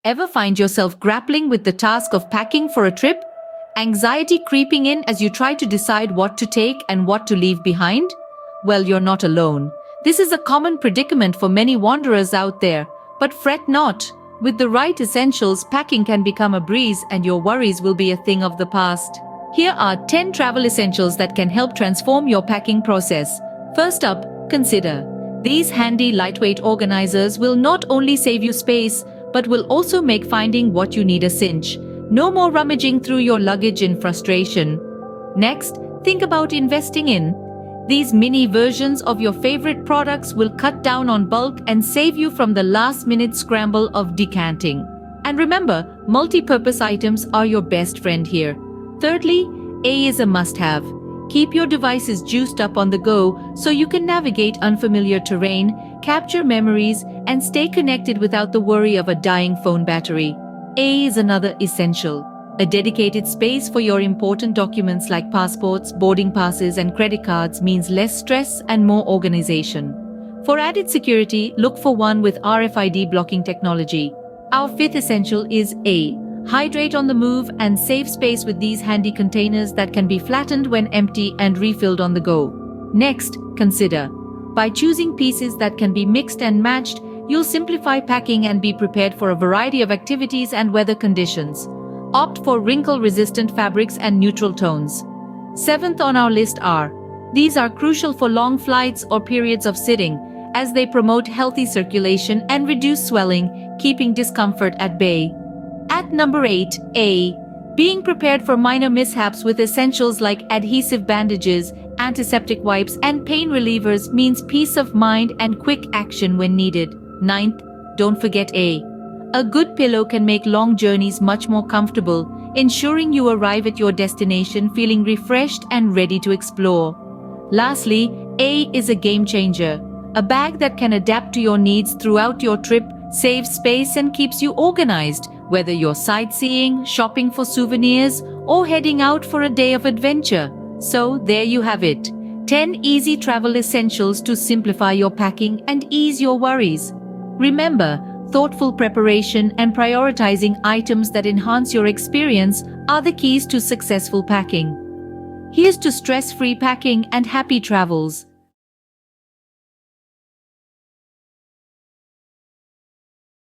Ever find yourself grappling with the task of packing for a trip? Anxiety creeping in as you try to decide what to take and what to leave behind? Well, you're not alone. This is a common predicament for many wanderers out there, but fret not. With the right essentials, packing can become a breeze and your worries will be a thing of the past. Here are 10 travel essentials that can help transform your packing process. First up, consider. These handy lightweight organizers will not only save you space, but will also make finding what you need a cinch. No more rummaging through your luggage in frustration. Next, think about investing in. These mini versions of your favorite products will cut down on bulk and save you from the last-minute scramble of decanting. And remember, multi-purpose items are your best friend here. Thirdly, A is a must-have. Keep your devices juiced up on the go so you can navigate unfamiliar terrain, capture memories, and stay connected without the worry of a dying phone battery. A is another essential. A dedicated space for your important documents like passports, boarding passes, and credit cards means less stress and more organization. For added security, look for one with RFID blocking technology. Our fifth essential is A. Hydrate on the move and save space with these handy containers that can be flattened when empty and refilled on the go. Next, consider. By choosing pieces that can be mixed and matched, you'll simplify packing and be prepared for a variety of activities and weather conditions. Opt for wrinkle-resistant fabrics and neutral tones. Seventh on our list are. These are crucial for long flights or periods of sitting, as they promote healthy circulation and reduce swelling, keeping discomfort at bay. At number 8, A. Being prepared for minor mishaps with essentials like adhesive bandages, antiseptic wipes, and pain relievers means peace of mind and quick action when needed. Ninth, don't forget A. A good pillow can make long journeys much more comfortable, ensuring you arrive at your destination feeling refreshed and ready to explore. Lastly, A is a game changer. A bag that can adapt to your needs throughout your trip, saves space and keeps you organized, whether you're sightseeing, shopping for souvenirs, or heading out for a day of adventure. So there you have it. 10 easy travel essentials to simplify your packing and ease your worries. Remember, thoughtful preparation and prioritizing items that enhance your experience are the keys to successful packing. Here's to stress-free packing and happy travels.